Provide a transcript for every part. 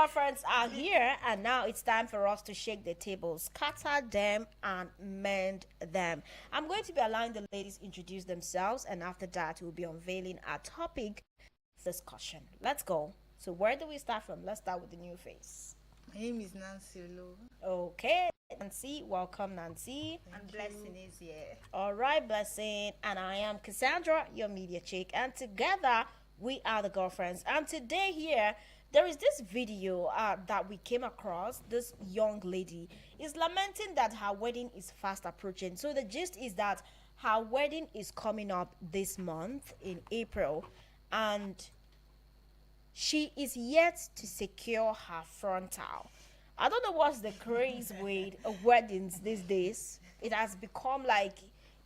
girlfriends are here, and now it's time for us to shake the tables, scatter them, and mend them. I'm going to be allowing the ladies introduce themselves, and after that, we'll be unveiling our topic discussion. Let's go. So, where do we start from? Let's start with the new face. My name is Nancy Olo. Okay, Nancy, welcome, Nancy. And Blessing is here. All right, Blessing, and I am Cassandra, your media chick, and together we are the girlfriends. And today here, there is this video that we came across. This young lady is lamenting that her wedding is fast approaching. So the gist is that her wedding is coming up this month in April, and she is yet to secure her frontal. I don't know what's the craze with weddings these days. It has become like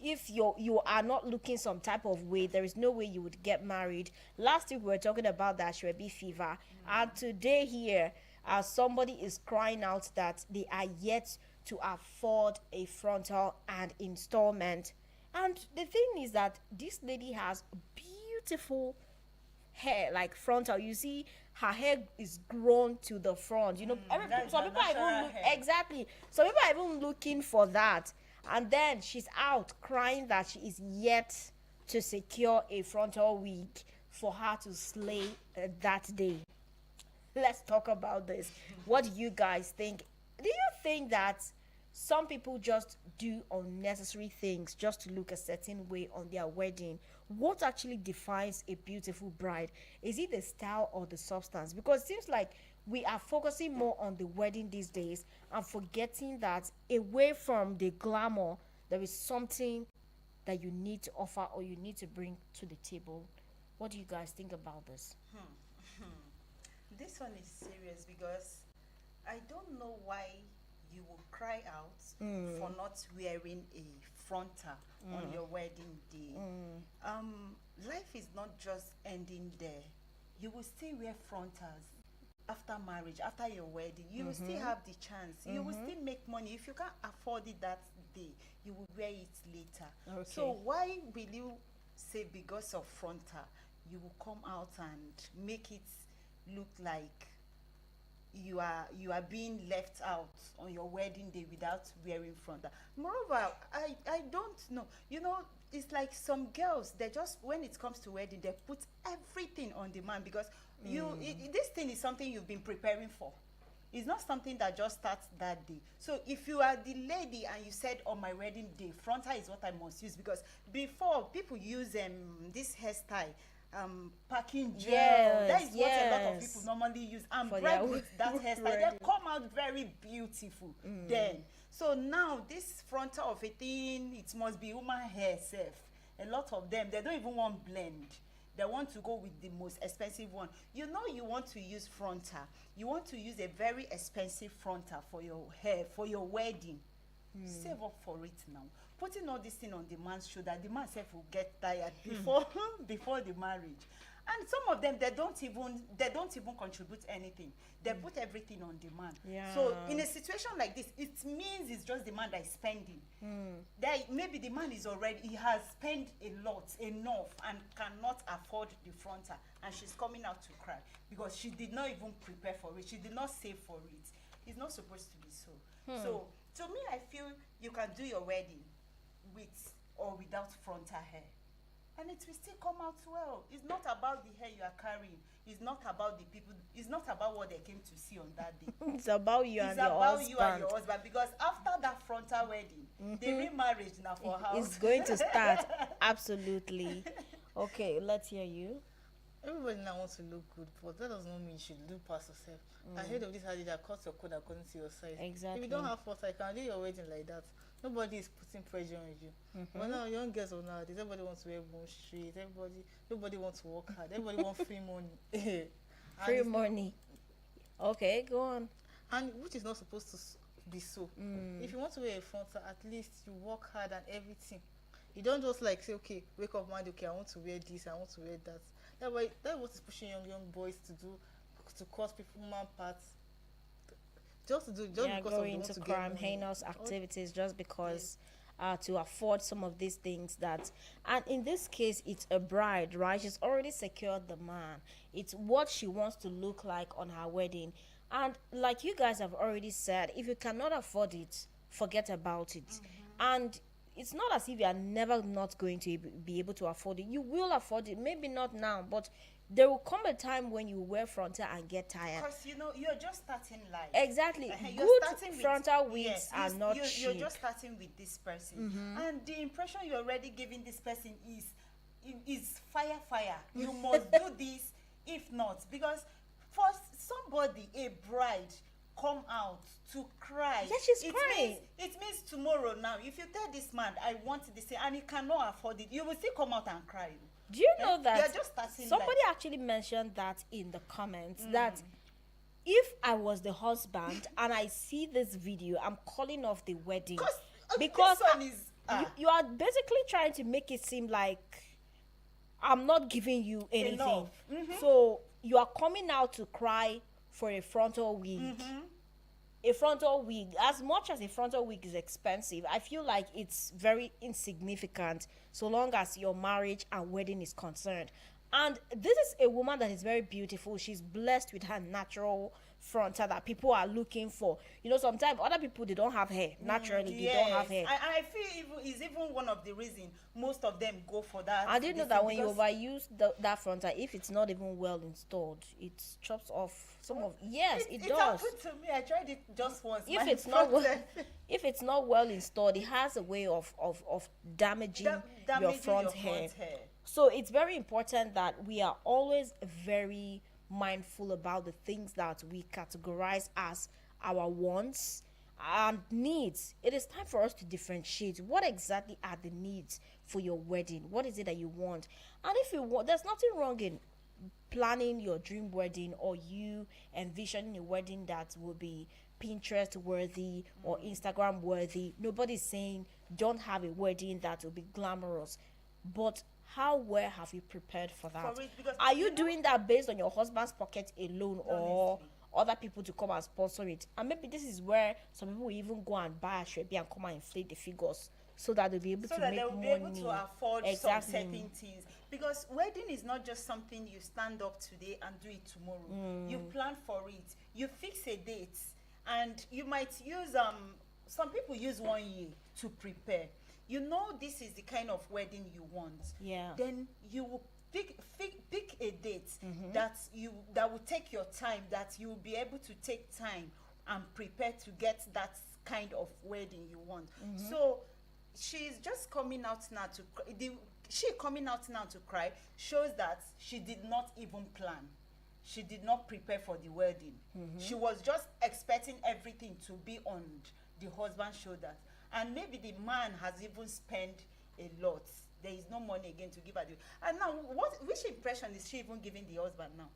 if you are not looking some type of way, there is no way you would get married. Last week we were talking about that Shrebi fever, and today here, somebody is crying out that they are yet to afford a frontal and installment. And the thing is that this lady has beautiful hair, like frontal. You see her hair is grown to the front, some people are even exactly, some people are even looking for that, and then she's out crying that she is yet to secure a frontal wig for her to slay that day. Let's talk about this. What do you guys think? Do you think that some people just do unnecessary things just to look a certain way on their wedding? What actually defines a beautiful bride? Is it the style or the substance? Because it seems like we are focusing more on the wedding these days and forgetting that away from the glamour, there is something that you need to offer or you need to bring to the table. What do you guys think about this? This one is serious because I don't know why you will cry out for not wearing a frontal on your wedding day. Life is not just ending there. You will still wear frontals after marriage, after your wedding. You will still have the chance. You will still make money. If you can't afford it that day, you will wear it later. Okay. So why will you say because of frontal you will come out and make it look like you are being left out on your wedding day without wearing frontal? Moreover, I don't know, it's like some girls, they just, when it comes to wedding, they put everything on demand because this thing is something you've been preparing for. It's not something that just starts that day. So if you are the lady and you said on my wedding day frontal is what I must use, because before people use this hairstyle, packing gel. Yes, that is what a lot of yes. people normally use, and For bride their with that hairstyle, they wedding. come out very beautiful then. So now this frontal of a thing, it must be human hair self. A lot of them, they don't even want blend. They want to go with the most expensive one. You want to use frontal, you want to use a very expensive frontal for your hair, for your wedding. Save up for it now. Putting all this thing on the man's shoulder, the man self will get tired before before the marriage. And some of them, they don't even contribute anything. They put everything on the man. Yeah. So in a situation like this, it means it's just the man that is spending. Maybe the man he has spent a lot, enough, and cannot afford the frontal, and she's coming out to cry because she did not even prepare for it. She did not save for it. It's not supposed to be so. So to me, I feel you can do your wedding with or without frontal hair, and it will still come out well. It's not about the hair you are carrying. It's not about the people. It's not about what they came to see on that day. It's about you It's and your about husband. you and your husband, because after that frontal wedding, the remarriage now for house. It's going to start. Absolutely. Okay, let's hear you. Everybody now wants to look good, but that does not mean you should look past yourself. I heard of this idea that cut your code according to your size. Exactly. If you don't have force, I can do your wedding like that. Nobody is putting pressure on you. But now, young girls of nowadays, everybody wants to wear bone straight. Nobody wants to work hard. Everybody wants free money. Free money. Okay, go on. And which is not supposed to be so. If you want to wear a frontal, at least you work hard and everything. You don't just like say, okay, wake up mind, okay, I want to wear this, I want to wear that. That's what is pushing young boys to do, to cause people man parts. Just Go because of they want into to crime, get money. heinous activities just because to afford some of these things that, and in this case it's a bride, right? She's already secured the man. It's what she wants to look like on her wedding. And like you guys have already said, if you cannot afford it, forget about it. And it's not as if you are never not going to be able to afford it. You will afford it, maybe not now, but there will come a time when you wear frontal and get tired. Because you know you're just starting life. Exactly. You're Good starting with, frontal wigs yes, are not cheap. you're just starting with this person, and the impression you're already giving this person is fire. You must do this, if not, because for somebody, a bride, come out to cry. Yeah, she's it crying. Means, it means tomorrow now, if you tell this man, I want this, and he cannot afford it, you will still come out and cry. Do you know that You're just starting somebody life. actually mentioned that in the comments that if I was the husband and I see this video, I'm calling off the wedding because this one is you are basically trying to make it seem like I'm not giving you anything. Enough. So you are coming out to cry for a frontal wig. A frontal wig, as much as a frontal wig is expensive, I feel like it's very insignificant so long as your marriage and wedding is concerned. And this is a woman that is very beautiful. She's blessed with her natural frontal that people are looking for. You know, sometimes other people, they don't have hair naturally. They don't have hair. I feel is even one of the reasons most of them go for that. I didn't know this that thing, when you because overuse that frontal, if it's not even well installed, it chops off some of. Yes, it it does. happened to me. I tried it just once. If My it's not well, frontal- if it's not well installed, it has a way of damaging your damaging front hair. So it's very important that we are always very mindful about the things that we categorize as our wants and needs. It is time for us to differentiate what exactly are the needs for your wedding. What is it that you want? And if you want, there's nothing wrong in planning your dream wedding or you envisioning a wedding that will be Pinterest worthy or Instagram worthy. Nobody's saying don't have a wedding that will be glamorous, but how well have you prepared for that? For it, because, are you you know, doing that based on your husband's pocket alone or Honestly. other people to come and sponsor it? And maybe this is where some people will even go and buy a shrebi and come and inflate the figures so that they'll be able so to that make they will be money. able to afford Exactly. some certain things, because wedding is not just something you stand up today and do it tomorrow. You plan for it, you fix a date, and you might use some people use 1 year to prepare. You know this is the kind of wedding you want. Yeah. Then you will pick a date that will take your time, that you will be able to take time and prepare to get that kind of wedding you want. So she's just coming out now to she coming out now to cry shows that she did not even plan. She did not prepare for the wedding. She was just expecting everything to be on the husband's shoulders, and maybe the man has even spent a lot. There is no money again to give her and now which impression is she even giving the husband now?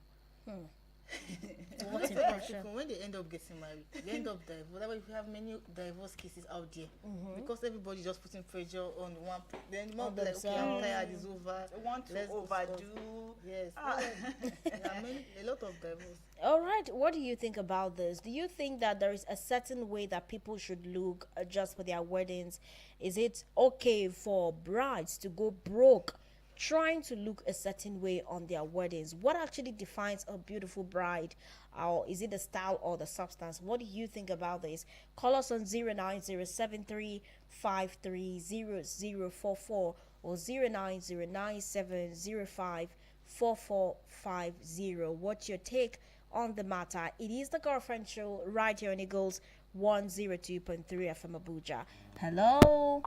What Most impression? people, when they end up getting married, they end up divorced. Whatever, if you have many divorce cases out there, because everybody just putting pressure on one, then one be like, okay, I'm themselves. tired, it's over. They want to Let's overdo. discuss. Yes, Ah. there are a lot of divorce. All right, what do you think about this? Do you think that there is a certain way that people should look just for their weddings? Is it okay for brides to go broke trying to look a certain way on their weddings? What actually defines a beautiful bride? Or is it the style or the substance? What do you think about this? Call us on 09073530044 or 09097054450. What's your take on the matter? It is the Girlfriend Show right here on Eagles 102.3 FM Abuja. Hello.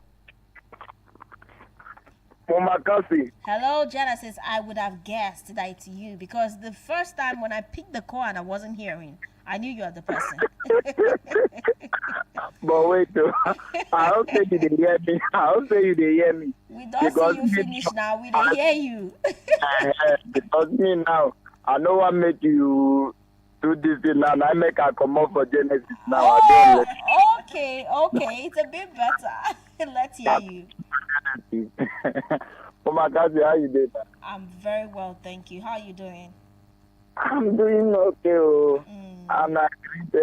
Momakasi. Hello, Genesis. I would have guessed that it's you because the first time when I picked the call and I wasn't hearing, I knew you were the person. But wait, I don't think you did hear me. I don't say you did hear me. We don't see you finish now. We don't hear you. Because me now, I know what make you do this thing now. I make her come up for Genesis now. I don't Oh, okay. It's a bit better. Let's hear you. Momakasi, how you doing? I'm very well, thank you. How are you doing? I'm doing okay. And I greet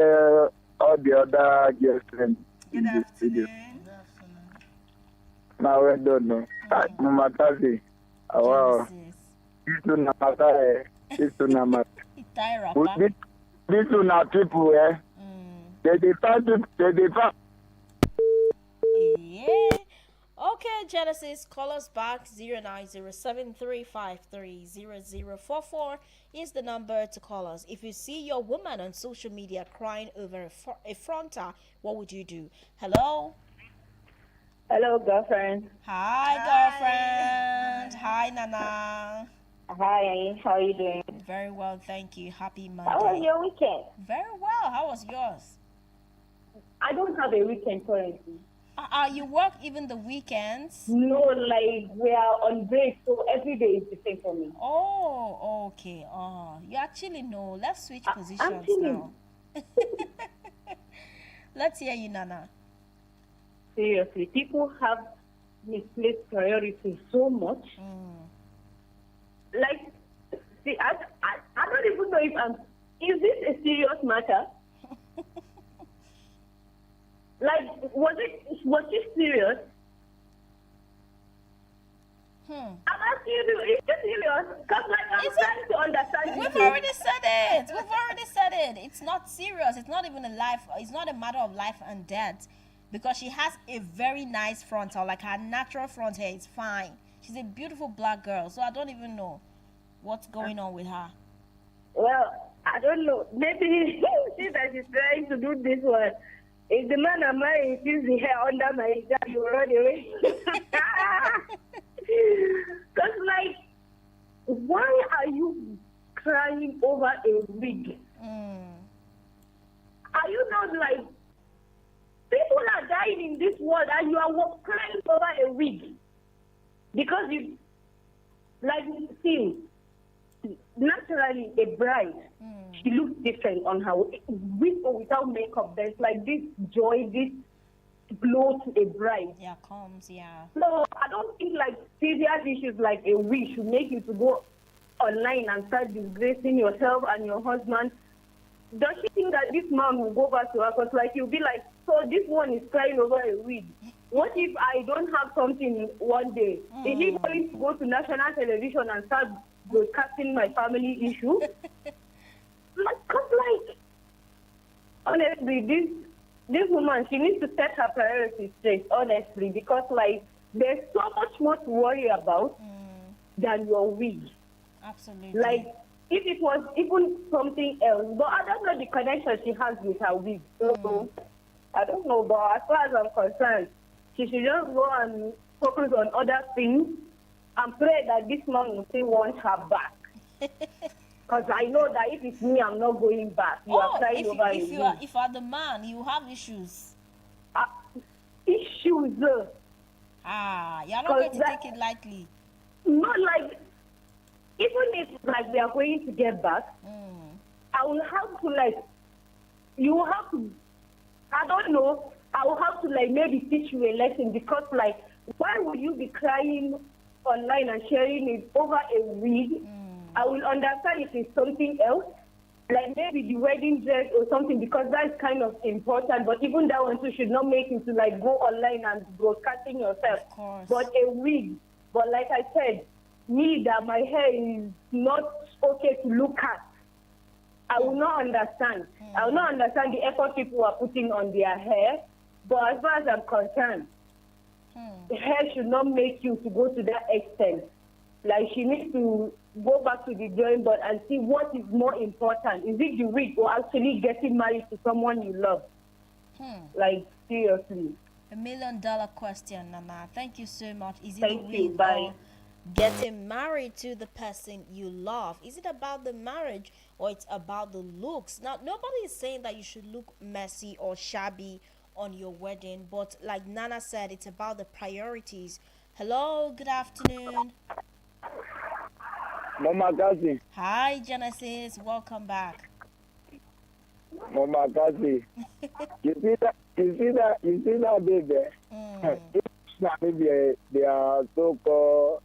all the other guests. Good afternoon. Good afternoon. Now we don't know. No matter the. Wow. Genesis. This one no matter. This one no matter. Itai rapper. This one are people They find it. They find. Yeah. Okay, Genesis, call us back. 09073530044 is the number to call us. If you see your woman on social media crying over a frontal, what would you do? Hello? Hello, girlfriend. Hi, girlfriend. Hi, Nana. Hi, how are you doing? Very well, thank you. Happy How was Monday. your weekend? Very well. How was yours? I don't have a weekend currently. You work even the weekends? No, like we are on break, so every day is the same for me. Oh, okay. Oh, you actually know. Let's switch I'm positions feeling- now. Let's hear you, Nana. Seriously, people have misplaced priorities so much. Like, see, I don't even know if is this a serious matter? Like, was it serious? I'm asking you, is it serious? Because, like, I'm trying to understand We've this. already said it. We've already said it. It's not serious. It's not even a life. It's not a matter of life and death, because she has a very nice frontal. Like, her natural front hair is fine. She's a beautiful black girl. So I don't even know what's going on with her. Well, I don't know. Maybe see that she's trying to do this one. If the man I'm marrying sees the hair under my hijab, you run away. Because, like, why are you crying over a wig? Are you not like, people are dying in this world and you are crying over a wig? Because you, like, see, naturally a bride, she looks different on her with or without makeup. There's like this joy, this glow to a bride. Yeah, comes, yeah. So I don't think like serious issues like a wig should make you to go online and start disgracing yourself and your husband. Does she think that this man will go back to her? Because like you'll be like, so this one is crying over a wig. What if I don't have something one day? Is he going to go to national television and start broadcasting my family issue? Because, like, honestly, this woman, she needs to set her priorities straight, honestly, because, like, there's so much more to worry about than your wig. Absolutely. Like, if it was even something else, but I don't know the connection she has with her wig. So, I don't know, but as far as I'm concerned, she should just go and focus on other things and pray that this man will still want her back. Because I know that if it's me, I'm not going back. You are crying over if it. you are the man, you have issues. Issues. You're not going to that- take it lightly. Not like, even if like we are going to get back, I will have to like, you will have to, I don't know, I will have to like maybe teach you a lesson, because like, why would you be crying online and sharing it over a wig? I will understand if it's something else, like maybe the wedding dress or something, because that's kind of important. But even that one too should not make you to like go online and broadcasting yourself. Of course. But a wig. But like I said, me that my hair is not okay to look at, I will not understand. I will not understand the effort people are putting on their hair. But as far as I'm concerned, the hair should not make you to go to that extent. Like, she needs to go back to the drawing board and see what is more important. Is it the wig or actually getting married to someone you love? Like, seriously. $1 million question, Nana. Thank you so much. Is it Thank the you. wig Bye. or getting married to the person you love? Is it about the marriage or it's about the looks? Now, nobody is saying that you should look messy or shabby on your wedding, but like Nana said, it's about the priorities. Hello, good afternoon. Mama Kasi. Hi, Genesis. Welcome back. Mama Kasi. You see that baby? Maybe they are so-called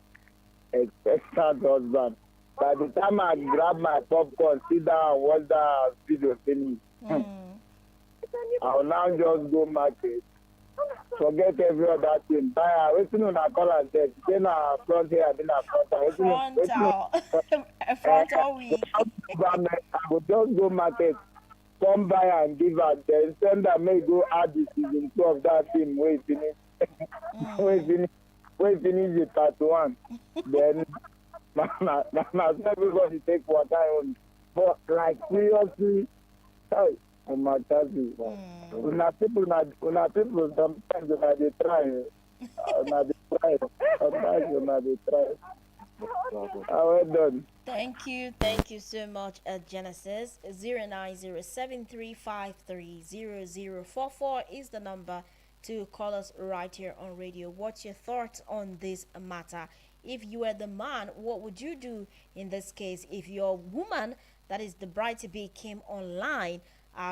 expectant husband. By the time I grab my popcorn, sit down and watch that video finish, I'll now just go market forget every other thing. Buy wetin una call am sef. Say na front hair, abi na front hair. Wetin Frontal. A eh, frontal I wig. go just go market, come buy and give am, then send am make e go add the season 2 of that thing wey e finish wey e finish the part 1. Then so everybody take water own. But like seriously, hey, oh my charges. Una people sometimes una dey try. Una dey try. Sometimes una dey try. Well done. Thank you so much, Genesis. 09073530044 is the number to call us right here on radio. What's your thoughts on this matter? If you were the man, what would you do in this case? If your woman, that is the bride to be, came online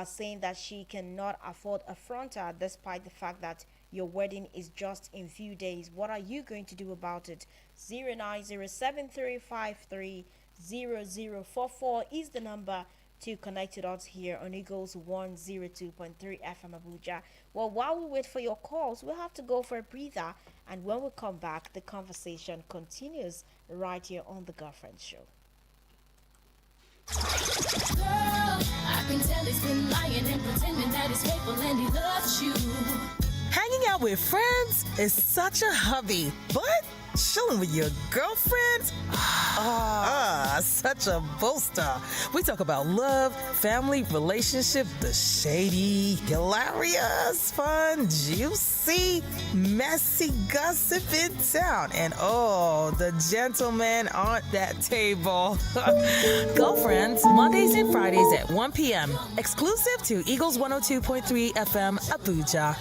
saying that she cannot afford a frontal despite the fact that your wedding is just in few days, what are you going to do about it? 09073530044 is the number to connect with us here on Eagles 102.3 FM Abuja. Well, while we wait for your calls, we'll have to go for a breather, and when we come back, the conversation continues right here on the Girlfriend Show. Girl, I can tell he's been lying and pretending that he's faithful and he loves you. Hanging out with friends is such a hobby, but chilling with your girlfriends? Such a bolster. We talk about love, family, relationship, the shady, hilarious, fun, juicy, messy gossip in town. And the gentlemen on that table. Girlfriends, Mondays and Fridays at 1 p.m. Exclusive to Eagles 102.3 FM, Abuja.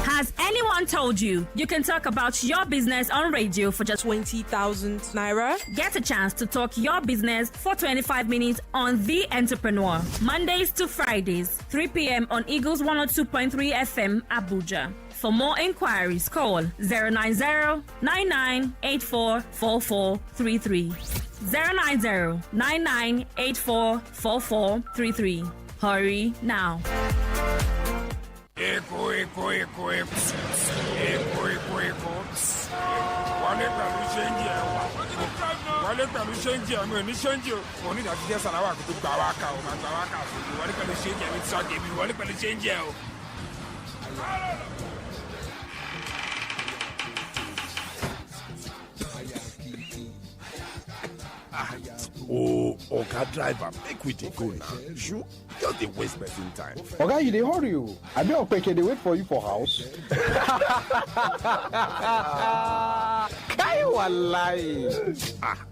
Has anyone told you you can talk about your business on radio for just 20,000 naira? Get a chance to talk your business for 25 minutes on The Entrepreneur. Mondays to Fridays, 3 p.m. on Eagles 102.3 FM, Abuja. For more inquiries, call 090-9984-4433. 090-9984-4433. Hurry now. Eko. Wale pẹ̀lú ṣéǹjì ẹ̀mí ò ní ṣéǹjì o. Mo ní ìdájí díẹ̀ sàláwà kó tó gbà wá ká o, máa gbà wá ká o. Wale pẹ̀lú ṣéǹjì ẹ̀mí ti sọ tèmi, wale pẹ̀lú ṣéǹjì ẹ̀ o. Oga driver, make we dey go now. You just dey waste person time. Oga, you dey hurry o. Abi Okpeke dey wait for you for house. Kai walai.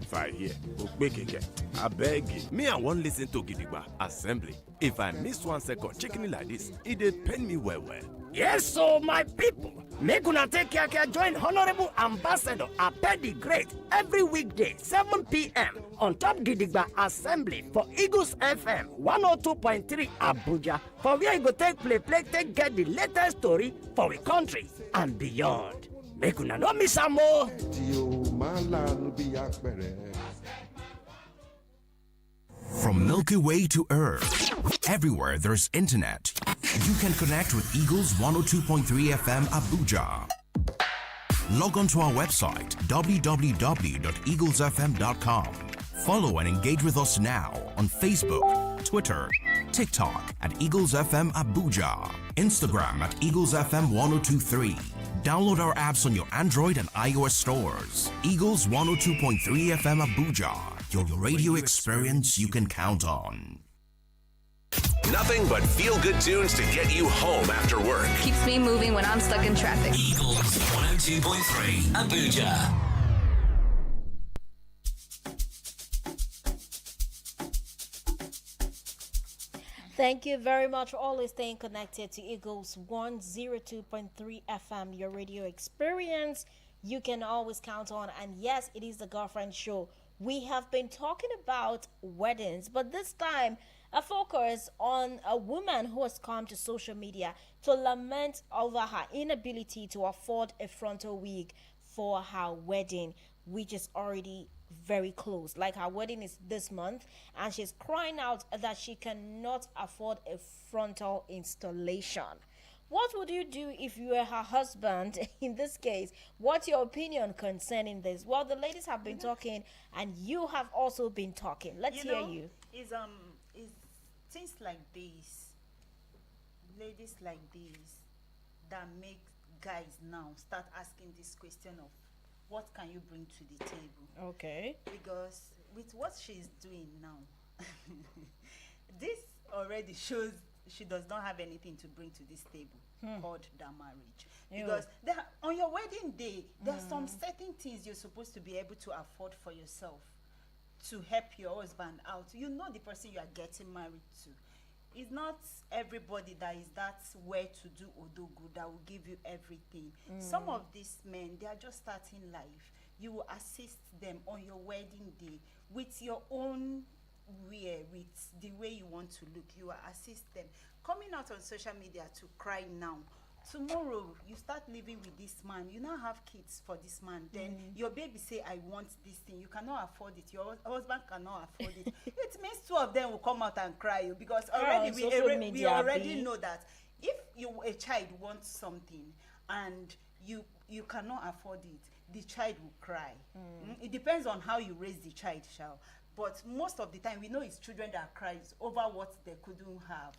If I hear Okpeke, abeg. Me, I wan lis ten to Gidigba Assembly. If I miss 1 second checking like this, e dey pain me well well. Yes, so my people, make una take care, join Honorable Ambassador Ape the Great every weekday, 7 p.m. on Top Gidigba Assembly for Eagles FM 102.3 Abuja, for where you go take play, take get the latest story for the country and beyond. Make una no miss am o. From Milky Way to Earth, everywhere there's internet, you can connect with Eagles 102.3 FM Abuja. Log on to our website, www.eaglesfm.com. Follow and engage with us now on Facebook, Twitter, TikTok at Eagles FM Abuja, Instagram at Eagles FM 1023. Download our apps on your Android and iOS stores. Eagles 102.3 FM Abuja, your radio experience you can count on. Nothing but feel-good tunes to get you home after work. Keeps me moving when I'm stuck in traffic. Eagles 102.3 Abuja. Thank you very much for always staying connected to Eagles 102.3 FM, your radio experience you can always count on. And yes, it is the Girlfriend Show. We have been talking about weddings, but this time a focus on a woman who has come to social media to lament over her inability to afford a frontal wig for her wedding, which is already very close. Like her wedding is this month, and she's crying out that she cannot afford a frontal installation. What would you do if you were her husband in this case? What's your opinion concerning this? Well, the ladies have been talking, and you have also been talking. Let's hear you. Is things like this, ladies like this, that make guys now start asking this question of what can you bring to the table? Okay. Because with what she's doing now, this already shows she does not have anything to bring to this table called the marriage. Ew. Because on your wedding day, there are some certain things you're supposed to be able to afford for yourself to help your husband out. You know the person you are getting married to. It's not everybody that is that way to do odogu that will give you everything. Some of these men, they are just starting life. You will assist them on your wedding day with your own wear, with the way you want to look. You will assist them. Coming out on social media to cry now. Tomorrow you start living with this man, you now have kids for this man, then your baby say I want this thing, you cannot afford it, your husband cannot afford it. It means two of them will come out and cry, because already we already know that if a child wants something and you cannot afford it, the child will cry. It depends on how you raise the child, but most of the time we know it's children that cries over what they couldn't have,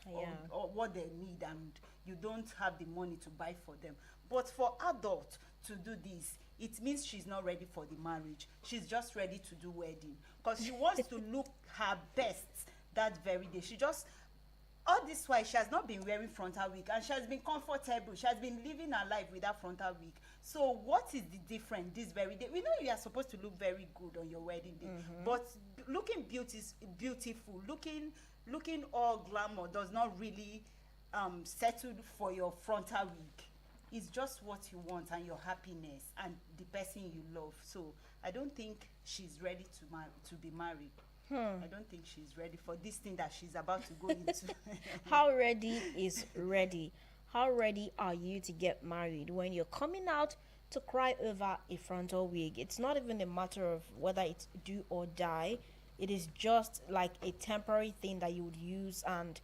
or what they need, and you don't have the money to buy for them. But for adults to do this, it means she's not ready for the marriage. She's just ready to do wedding, because she wants to look her best that very day. She just, all this while she has not been wearing frontal wig, and she has been comfortable. She has been living her life without frontal wig. So what is the difference this very day? We know you are supposed to look very good on your wedding day, but looking beautiful, looking all glamour does not really settle for your frontal wig. It's just what you want and your happiness and the person you love. So I don't think she's ready to be married. I don't think she's ready for this thing that she's about to go into. How ready is ready? How ready are you to get married when you're coming out to cry over a frontal wig? It's not even a matter of whether it's do or die. It is just like a temporary thing that you would use. And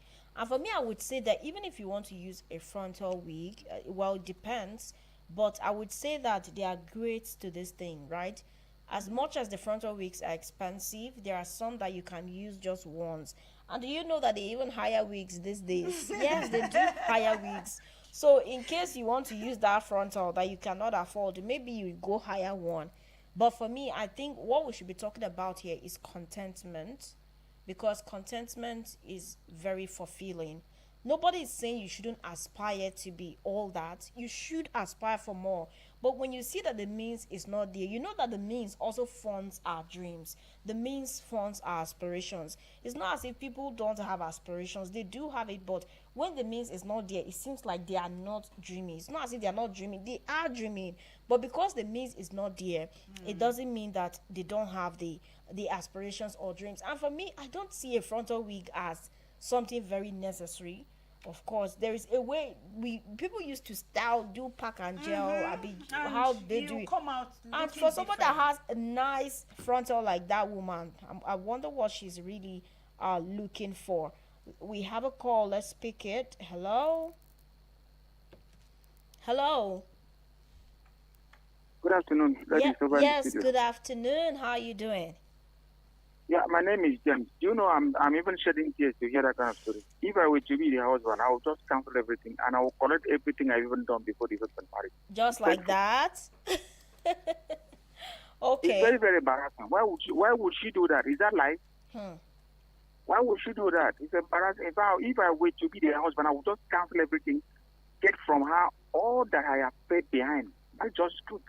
for me, I would say that even if you want to use a frontal wig, well, it depends. But I would say that there are grades to this thing, right? As much as the frontal wigs are expensive, there are some that you can use just once. And do you know that they even hire wigs these days? Yes, they do hire wigs. So in case you want to use that frontal that you cannot afford, maybe you go hire one. But for me, I think what we should be talking about here is contentment, because contentment is very fulfilling. Nobody is saying you shouldn't aspire to be all that. You should aspire for more. But when you see that the means is not there, you know that the means also funds our dreams. The means funds our aspirations. It's not as if people don't have aspirations. They do have it, but when the means is not there, it seems like they are not dreaming. It's not as if they are not dreaming. They are dreaming. But because the means is not there, it doesn't mean that they don't have the aspirations or dreams. And for me, I don't see a frontal wig as something very necessary. Of course, there is a way people used to style, do pack and gel, how they do it. Come out and for someone that has a nice frontal like that woman, I wonder what she's really looking for. We have a call. Let's pick it. Hello. Good afternoon. Yes. Good afternoon. How are you doing? Yeah, my name is James. You know, I'm even shedding tears to hear that kind of story. If I were to be the husband, I would just cancel everything and I will collect everything I've even done before the husband married. Just like that? Okay. It's very, very embarrassing. Why would she do that? Is that life? Why would she do that? It's embarrassing. If I were to be the husband, I would just cancel everything, get from her all that I have paid behind. That's just good.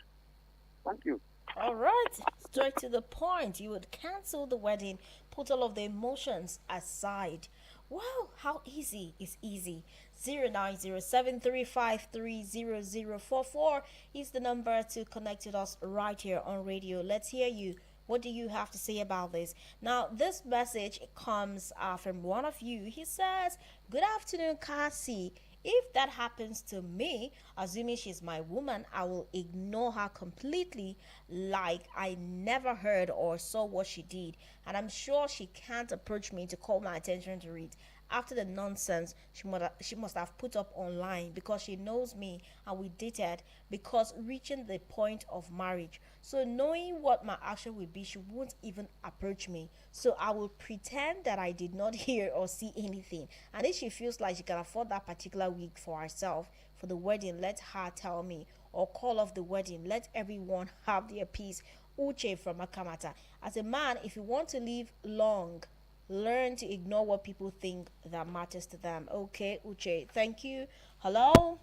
Thank you. All right, straight to the point. You would cancel the wedding, put all of the emotions aside. Wow, how easy is easy. 09073530044 is the number to connect with us right here on radio. Let's hear you. What do you have to say about this? Now, this message comes from one of you. He says, "Good afternoon, Cassie. if that happens to me, assuming she's my woman, I will ignore her completely, like I never heard or saw what she did. And I'm sure she can't approach me to call my attention to it after the nonsense she must have put up online, because she knows me and we dated because reaching the point of marriage. So knowing what my action will be, she won't even approach me. So I will pretend that I did not hear or see anything. And if she feels like she can afford that particular wig for herself for the wedding, let her tell me, or call off the wedding. Let everyone have their peace. Uche from Akamata. As a man, if you want to live long, learn to ignore what people think that matters to them. Okay, Uche, thank you. Hello.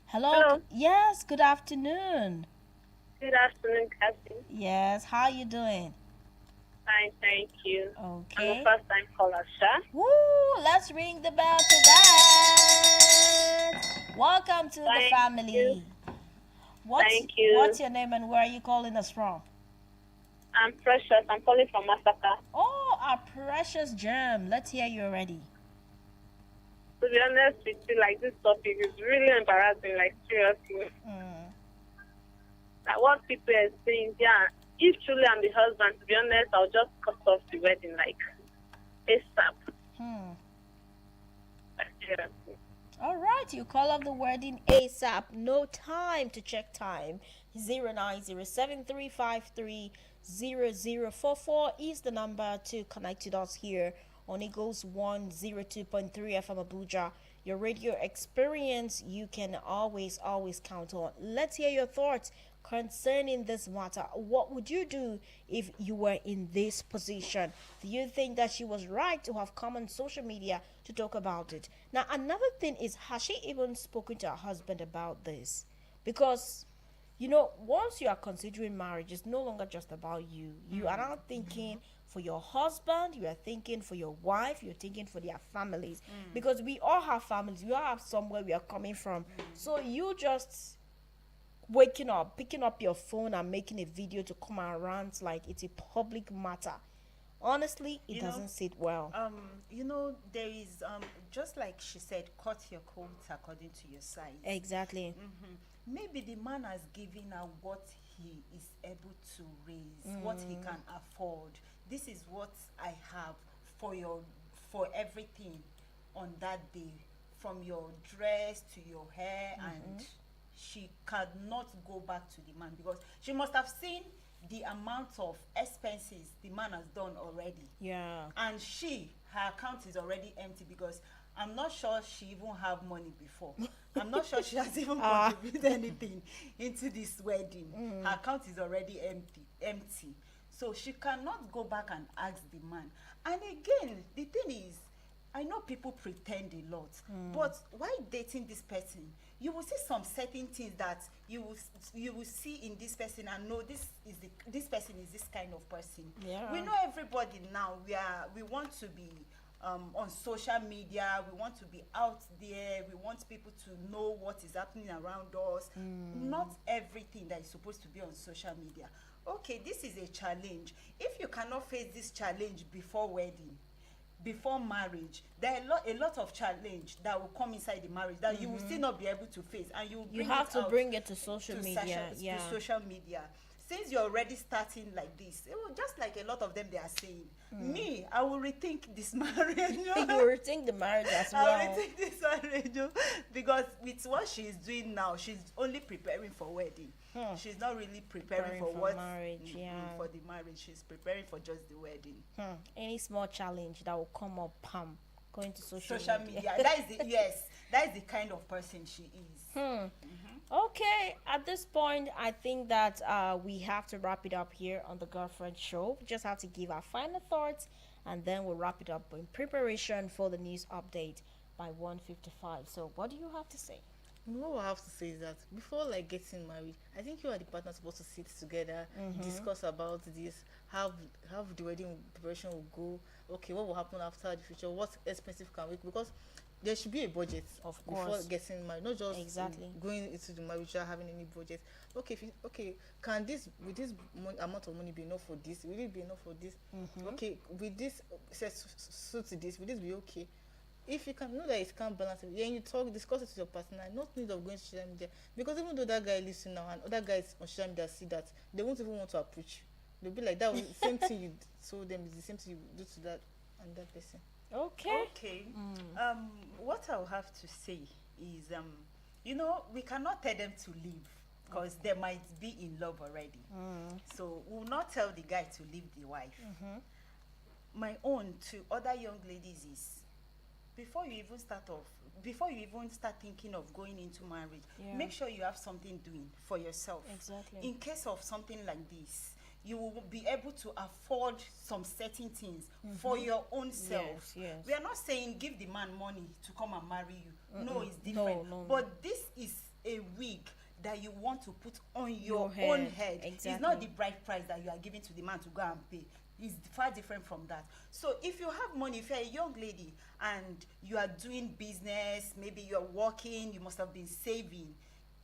Hello. Yes, good afternoon. Good afternoon, Kathy. Yes, how you doing? Fine, thank you. Okay. I'm a first-time caller, sir. Woo, let's ring the bell to that. Welcome to the Thank family. you. Thank you. What's your name and where are you calling us from? I'm Precious. I'm calling from Masaka. Oh, our precious gem. Let's hear you already. To be honest with you, like, this topic is really embarrassing, like, seriously. Like, what people are saying, yeah, if truly I'm the husband, to be honest, I'll just cut off the wedding, like, ASAP. Like, seriously. All right, you call off the wedding ASAP. No time to check time. 09073530044 is the number to connect with us here on Eagles 102.3 FM Abuja. Your radio experience you can always count on. Let's hear your thoughts concerning this matter. What would you do if you were in this position? Do you think that she was right to have come on social media to talk about it? Now, another thing is, has she even spoken to her husband about this? Because, you know, once you are considering marriage, it's no longer just about you. You are now thinking for your husband, you are thinking for your wife, you're thinking for their families. Because we all have families, we all have somewhere we are coming from. So you just waking up, picking up your phone and making a video to come and rant like it's a public matter. Honestly, it doesn't sit well. There is just like she said, cut your coat according to your size. Exactly. Maybe the man has given her what he is able to raise, what he can afford. This is what I have for everything on that day, from your dress to your hair, and she cannot go back to the man because she must have seen the amount of expenses the man has done already. Yeah. And her account is already empty because I'm not sure she even have money before. I'm not sure she has even contributed anything into this wedding. Her account is already empty. So she cannot go back and ask the man. And again, the thing is, I know people pretend a lot, but while dating this person, you will see some certain things that you will see in this person and know this person is this kind of person. Yeah. We know everybody now. We want to be on social media. We want to be out there. We want people to know what is happening around us. Not everything that is supposed to be on social media. Okay, this is a challenge. If you cannot face this challenge before wedding, before marriage, there are a lot of challenge that will come inside the marriage that you will still not be able to face, and you have to bring it to social media. To social media. Since you're already starting like this, it will just like a lot of them they are saying. Me, I will rethink this marriage. You will rethink the marriage as well. I will rethink this marriage because with what she's doing now, she's only preparing for wedding. She's not really preparing for what marriage. For the marriage. She's preparing for just the wedding. Any small challenge that will come up, going to social media. That is the kind of person she is. Okay, at this point, I think that we have to wrap it up here on the Girlfriend Show. We just have to give our final thoughts, and then we'll wrap it up in preparation for the news update by 1:55. So, what do you have to say? What I have to say is that before getting married, I think you and the partner supposed to sit together, discuss about this, how the wedding preparation will go. Okay, what will happen after the future? What expensive can we, because there should be a budget before getting married, not just going into the marriage without having any budget. Okay, can this with this amount of money be enough for this? Will it be enough for this? Okay, with this suit to this, will this be okay? if you can know that it can't balance it, then you talk, discuss it with your partner. No need of going to social media, because even though that guy listen now and other guys on social media see that, they won't even want to approach you. They'll be like, that was the same thing you told them is the same thing you do to that and that person. Okay. What I'll have to say is, we cannot tell them to leave because they might be in love already. So we'll not tell the guy to leave the wife. My own to other young ladies is, before you even start thinking of going into marriage, make sure you have something doing for yourself. Exactly. In case of something like this, you will be able to afford some certain things for your own self. Yes. We are not saying give the man money to come and marry you. No, it's different. No. But this is a wig that you want to put on your Your own head. head. Exactly. It's not the bride price that you are giving to the man to go and pay. It's far different from that. So if you have money, if you're a young lady and you are doing business, maybe you're working, you must have been saving,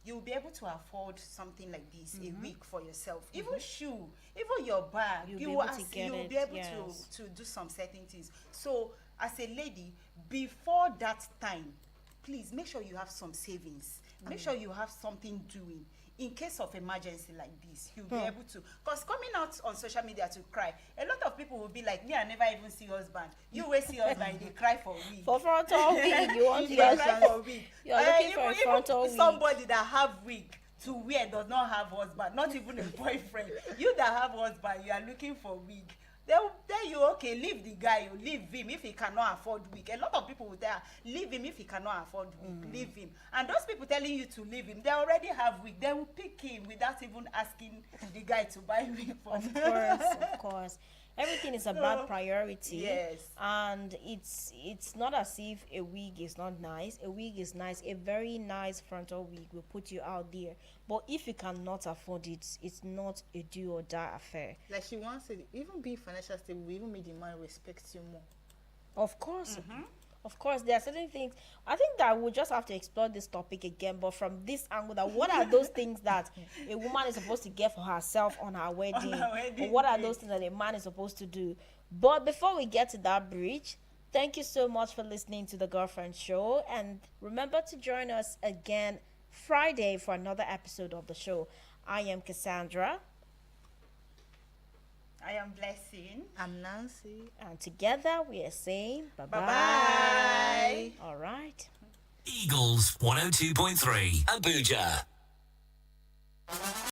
you'll be able to afford something like this, a week for yourself. Even shoe, even your bag, You'll you be will able to get you'll it, be able yes. to do some certain things. So as a lady, before that time, please make sure you have some savings. Make sure you have something doing. In case of emergency like this, you'll be able to. Because coming out on social media to cry, a lot of people will be like, me, I never even see husband. You will see husband, they cry for week. For frontal wig, you want to They cry for week. You are looking for a frontal wig. Somebody that have wig to wear does not have husband, not even a boyfriend. You that have husband, you are looking for wig. They will tell you, okay, leave the guy, you leave him if he cannot afford wig. A lot of people will tell, leave him if he cannot afford wig, leave him. And those people telling you to leave him, they already have wig. They will pick him without even asking the guy to buy wig for them. Of course. Everything is about priority. Yes. And it's not as if a wig is not nice. A wig is nice. A very nice frontal wig will put you out there. But if you cannot afford it, it's not a do or die affair. Like she once said, even being financially stable will even make the man respect you more. Of course. Of course, there are certain things. I think that we'll just have to explore this topic again, but from this angle, that what are those things that a woman is supposed to get for herself on her wedding? Or what are those things that a man is supposed to do? But before we get to that bridge, thank you so much for listening to the Girlfriend Show. And remember to join us again Friday for another episode of the show. I am Cassandra. I am Blessing. I'm Nancy. And together we are saying bye-bye. Bye-bye. All right. Eagles 102.3 Abuja.